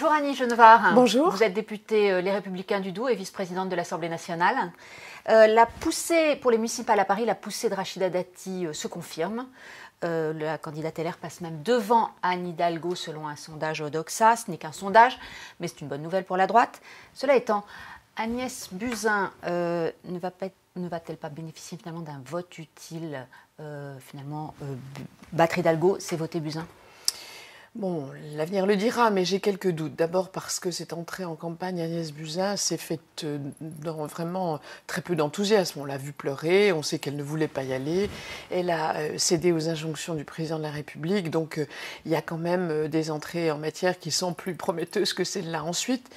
Bonjour Annie Genevard. Bonjour. Vous êtes députée Les Républicains du Doubs et vice-présidente de l'Assemblée nationale. La poussée pour les municipales à Paris, la poussée de Rachida Dati se confirme. La candidate LR passe même devant Anne Hidalgo selon un sondage Odoxa. Ce n'est qu'un sondage, mais c'est une bonne nouvelle pour la droite. Cela étant, Agnès Buzyn ne va-t-elle pas bénéficier finalement d'un vote utile battre Hidalgo, c'est voter Buzyn? Bon, l'avenir le dira, mais j'ai quelques doutes. D'abord parce que cette entrée en campagne, Agnès Buzyn s'est faite dans vraiment très peu d'enthousiasme. On l'a vue pleurer, on sait qu'elle ne voulait pas y aller. Elle a cédé aux injonctions du président de la République, donc il y a quand même des entrées en matière qui sont plus prometteuses que celle-là. Ensuite,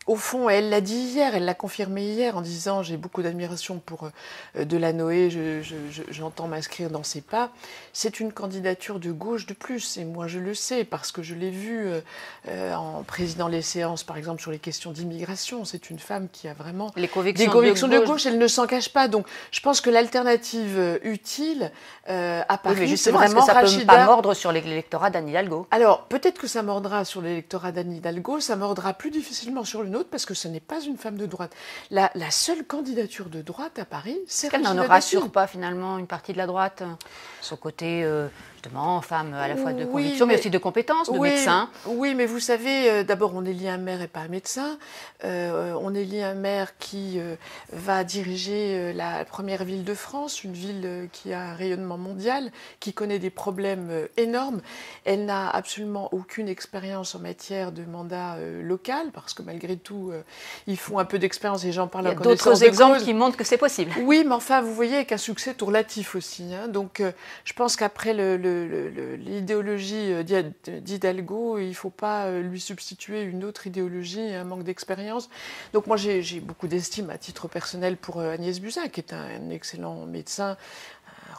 au fond, elle l'a dit hier, elle l'a confirmé hier en disant « j'ai beaucoup d'admiration pour Delanoë, j'entends m'inscrire dans ses pas ». C'est une candidature de gauche de plus, et moi je le sais parce que je l'ai vue en présidant les séances, par exemple, sur les questions d'immigration. C'est une femme qui a vraiment des convictions de gauche, elle ne s'en cache pas. Donc je pense que l'alternative utile à Paris, c'est vraiment Rachida. Est-ce que ça peut pas mordre sur l'électorat d'Anne Hidalgo? Alors, peut-être que ça mordra sur l'électorat d'Anne Hidalgo, ça mordra plus difficilement sur le nôtre parce que ce n'est pas une femme de droite. La seule candidature de droite à Paris, c'est Rachida Dati. Elle n'en rassure pas finalement une partie de la droite, son côté justement femme à la fois de conviction mais aussi de compétences, de médecin. Oui, mais vous savez, d'abord on élit un maire et pas un médecin. On élit un maire qui va diriger la première ville de France, une ville qui a un rayonnement mondial, qui connaît des problèmes énormes. Elle n'a absolument aucune expérience en matière de mandat local, parce que malgré tout, ils font un peu d'expérience et j'en parle en connaissance de cause. Il y a d'autres exemples qui montrent que c'est possible. Oui, mais enfin, vous voyez, avec un succès tout relatif aussi. Hein. Donc, je pense qu'après l'idéologie d'Hidalgo, il ne faut pas lui substituer une autre idéologie, un manque d'expérience. Donc, moi, j'ai beaucoup d'estime à titre personnel pour Agnès Buzyn, qui est un excellent médecin,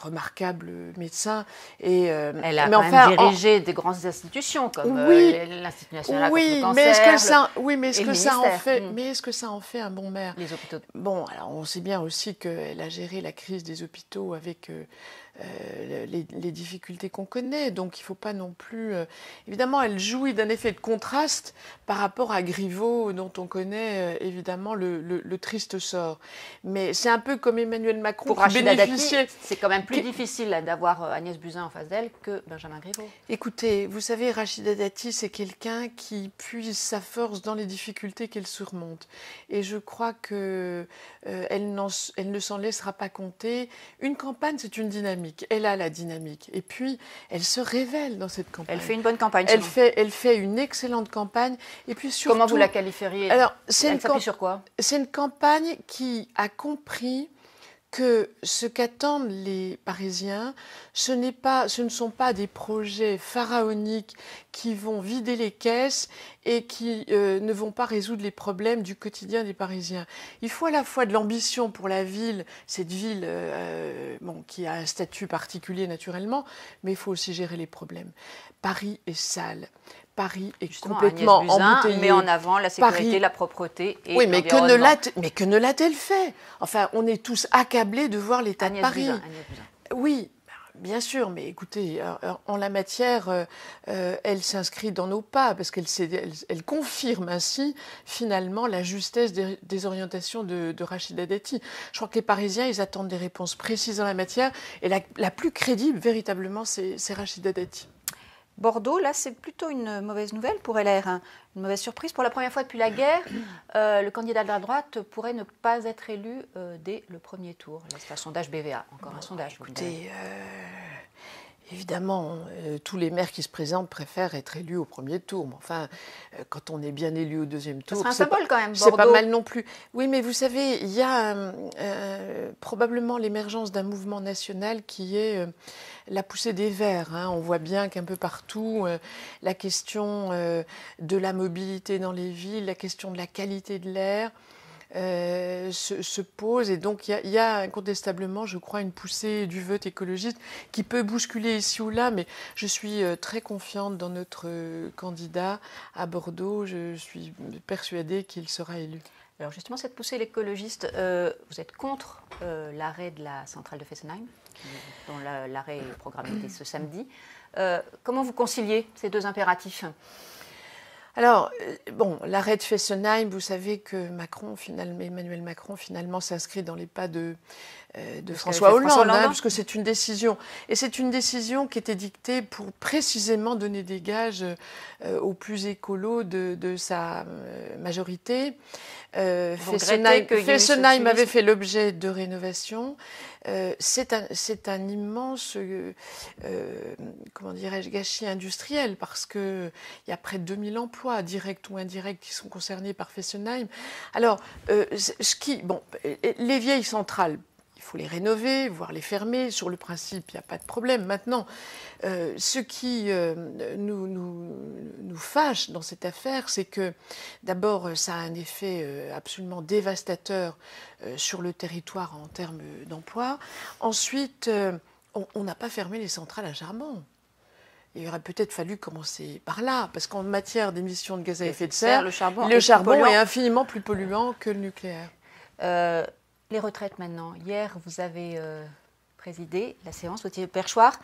remarquable médecin. Et, elle a quand même dirigé des grandes institutions comme l'Institut national contre le cancer. Mais est-ce que ça en fait un bon maire? Les hôpitaux. Bon, alors on sait bien aussi qu'elle a géré la crise des hôpitaux avec les difficultés qu'on connaît. Donc il ne faut pas non plus... évidemment, elle jouit d'un effet de contraste par rapport à Griveaux, dont on connaît évidemment le triste sort. Mais c'est un peu comme Emmanuel Macron qui bénéficiait... C'est quand même plus difficile d'avoir Agnès Buzyn en face d'elle que Benjamin Griveaux. Écoutez, vous savez, Rachida Dati, c'est quelqu'un qui puise sa force dans les difficultés qu'elle surmonte. Et je crois qu'elle ne s'en laissera pas compter. Une campagne, c'est une dynamique. Elle a la dynamique. Et puis, elle se révèle dans cette campagne. Elle fait une bonne campagne. Elle fait une excellente campagne. Et puis surtout, comment vous la qualifieriez? Alors, elle s'appuie sur quoi? C'est une campagne qui a compris que ce qu'attendent les Parisiens, ce ne sont pas des projets pharaoniques qui vont vider les caisses et qui ne vont pas résoudre les problèmes du quotidien des Parisiens. Il faut à la fois de l'ambition pour la ville, cette ville qui a un statut particulier naturellement, mais il faut aussi gérer les problèmes. Paris est sale. Paris est complètement embouteillé. Met en avant la sécurité, la propreté et mais que ne l'a-t-elle fait? Enfin, on est tous accablés de voir l'état de Paris. Agnès Buzyn. Oui, bien sûr, mais écoutez, en la matière, elle s'inscrit dans nos pas parce qu'elle confirme ainsi finalement la justesse des orientations de Rachida Dati. Je crois que les Parisiens, ils attendent des réponses précises en la matière et la plus crédible, véritablement, c'est Rachida Dati. Bordeaux, là, c'est plutôt une mauvaise nouvelle pour LR, hein. Une mauvaise surprise. Pour la première fois depuis la guerre, le candidat de la droite pourrait ne pas être élu dès le premier tour. Là, c'est un sondage BVA, encore un sondage. Écoutez, évidemment, tous les maires qui se présentent préfèrent être élus au premier tour. Mais enfin, quand on est bien élu au deuxième tour, c'est un symbole quand même, Bordeaux. C'est pas mal non plus. Oui, mais vous savez, il y a probablement l'émergence d'un mouvement national qui est la poussée des Verts. Hein. On voit bien qu'un peu partout, la question de la mobilité dans les villes, la question de la qualité de l'air, se pose et donc il y a incontestablement, je crois, une poussée du vote écologiste qui peut bousculer ici ou là, mais je suis très confiante dans notre candidat à Bordeaux. Je suis persuadée qu'il sera élu. Alors justement, cette poussée écologiste, vous êtes contre l'arrêt de la centrale de Fessenheim, dont l'arrêt est programmé ce samedi. Comment vous conciliez ces deux impératifs ? Alors, bon, l'arrêt de Fessenheim, vous savez que Emmanuel Macron, finalement, s'inscrit dans les pas de François Hollande, parce que c'est une décision. Et c'est une décision qui était dictée pour précisément donner des gages aux plus écolos de sa majorité. Fessenheim avait fait l'objet de rénovation. C'est un immense comment dirais-je, gâchis industriel, parce qu'il y a près de 2000 emplois, directs ou indirects, qui sont concernés par Fessenheim. Alors, les vieilles centrales, il faut les rénover, voire les fermer. Sur le principe, il n'y a pas de problème. Maintenant, ce qui nous fâche dans cette affaire, c'est que d'abord, ça a un effet absolument dévastateur sur le territoire en termes d'emploi. Ensuite, on n'a pas fermé les centrales à charbon. Il aurait peut-être fallu commencer par là, parce qu'en matière d'émissions de gaz à effet de serre, le charbon est infiniment plus polluant que le nucléaire. Les retraites maintenant. Hier, vous avez présidé la séance au Perchoir.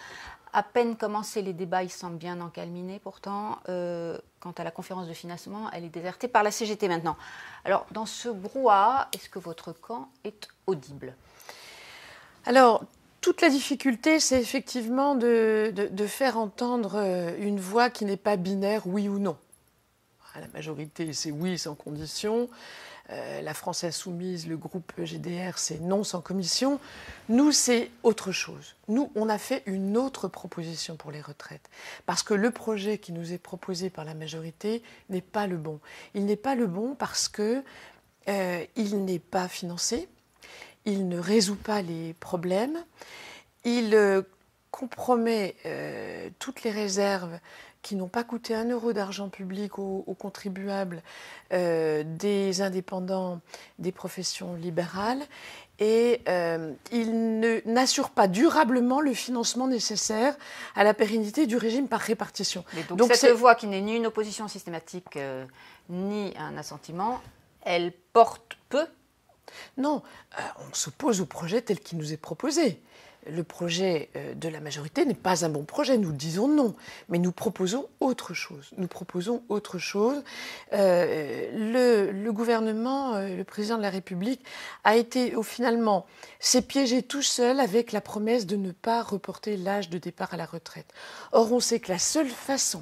À peine commencé, les débats, ils semblent bien encalminés pourtant. Quant à la conférence de financement, elle est désertée par la CGT maintenant. Alors, dans ce brouhaha, est-ce que votre camp est audible? Alors, toute la difficulté, c'est effectivement de faire entendre une voix qui n'est pas binaire, oui ou non. La majorité, c'est oui sans condition. La France Insoumise, le groupe GDR, c'est non sans commission. Nous, c'est autre chose. Nous, on a fait une autre proposition pour les retraites. Parce que le projet qui nous est proposé par la majorité n'est pas le bon. Il n'est pas le bon parce qu'il n'est pas financé. Il ne résout pas les problèmes. Il compromet toutes les réserves qui n'ont pas coûté 1 euro d'argent public aux contribuables, des indépendants, des professions libérales. Et il n'assure pas durablement le financement nécessaire à la pérennité du régime par répartition. Donc cette voie qui n'est ni une opposition systématique, ni un assentiment, elle porte peu? Non, on s'oppose au projet tel qu'il nous est proposé. Le projet de la majorité n'est pas un bon projet, nous disons non, mais nous proposons autre chose. Nous proposons autre chose. Le gouvernement, le président de la République, finalement, s'est piégé tout seul avec la promesse de ne pas reporter l'âge de départ à la retraite. Or, on sait que la seule façon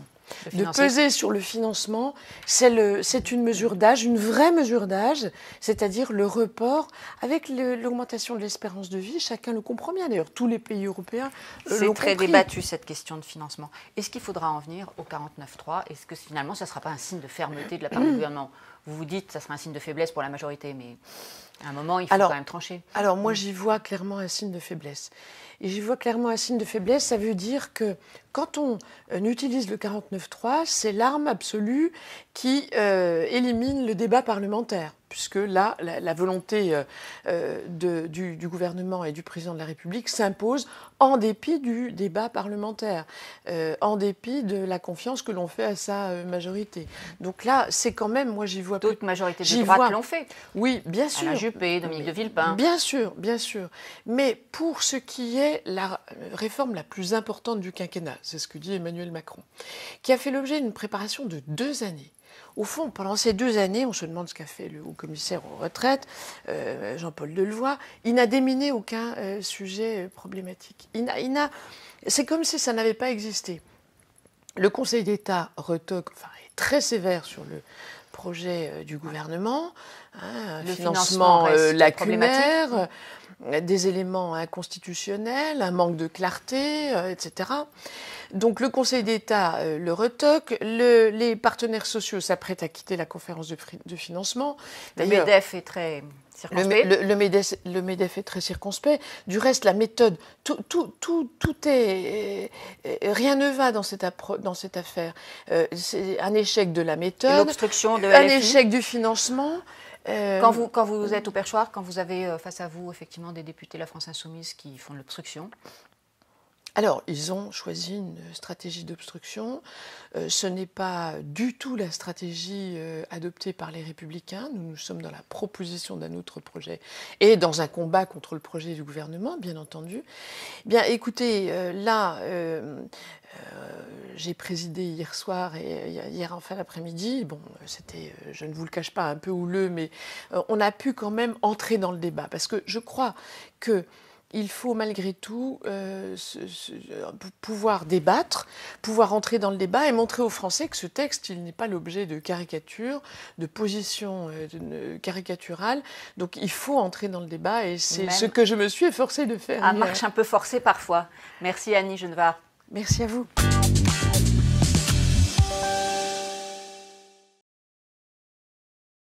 de peser sur le financement, c'est une mesure d'âge, une vraie mesure d'âge, c'est-à-dire le report avec l'augmentation de l'espérance de vie. Chacun le comprend bien, d'ailleurs, tous les pays européens l'ont compris. C'est très débattu, cette question de financement. Est-ce qu'il faudra en venir au 49.3 ? Est-ce que finalement, ça ne sera pas un signe de fermeté de la part du gouvernement ? Vous vous dites que ça sera un signe de faiblesse pour la majorité, mais à un moment, il faut quand même trancher. Alors moi, j'y vois clairement un signe de faiblesse. Et j'y vois clairement un signe de faiblesse, ça veut dire que quand on utilise le 49.3, c'est l'arme absolue qui élimine le débat parlementaire. Puisque là, la volonté du gouvernement et du président de la République s'impose en dépit du débat parlementaire, en dépit de la confiance que l'on fait à sa majorité. Donc là, c'est quand même, moi j'y vois... D'autres majorités de droite l'ont fait. Oui, bien sûr. Alain Juppé, Dominique de Villepin. Bien sûr, bien sûr. Mais pour ce qui est la réforme la plus importante du quinquennat, c'est ce que dit Emmanuel Macron, qui a fait l'objet d'une préparation de 2 années. Au fond, pendant ces 2 années, on se demande ce qu'a fait le haut-commissaire aux retraites, Jean-Paul Delevoye. Il n'a déminé aucun sujet problématique. C'est comme si ça n'avait pas existé. Le Conseil d'État est très sévère sur le projet du gouvernement, un financement lacunaire, des éléments inconstitutionnels, un manque de clarté, etc. Donc le Conseil d'État le retoque, les partenaires sociaux s'apprêtent à quitter la conférence de financement. Le MEDEF est très circonspect. Le MEDEF est très circonspect. Du reste, la méthode, rien ne va dans cette affaire. C'est un échec de la méthode, l'obstruction de un échec du financement. Quand vous êtes au Perchoir, quand vous avez face à vous effectivement des députés de la France Insoumise qui font de l'obstruction, alors, ils ont choisi une stratégie d'obstruction. Ce n'est pas du tout la stratégie adoptée par les Républicains. Nous sommes dans la proposition d'un autre projet et dans un combat contre le projet du gouvernement, bien entendu. Bien, écoutez, là, j'ai présidé hier soir et hier en fin d'après-midi. Bon, c'était, je ne vous le cache pas, un peu houleux, mais on a pu quand même entrer dans le débat. Parce que je crois qu'il faut malgré tout pouvoir débattre, pouvoir entrer dans le débat et montrer aux Français que ce texte, il n'est pas l'objet de caricatures, de positions caricaturales. Donc il faut entrer dans le débat et c'est ce que je me suis efforcée de faire. À marche un peu forcée parfois. Merci Annie Genevard. Merci à vous.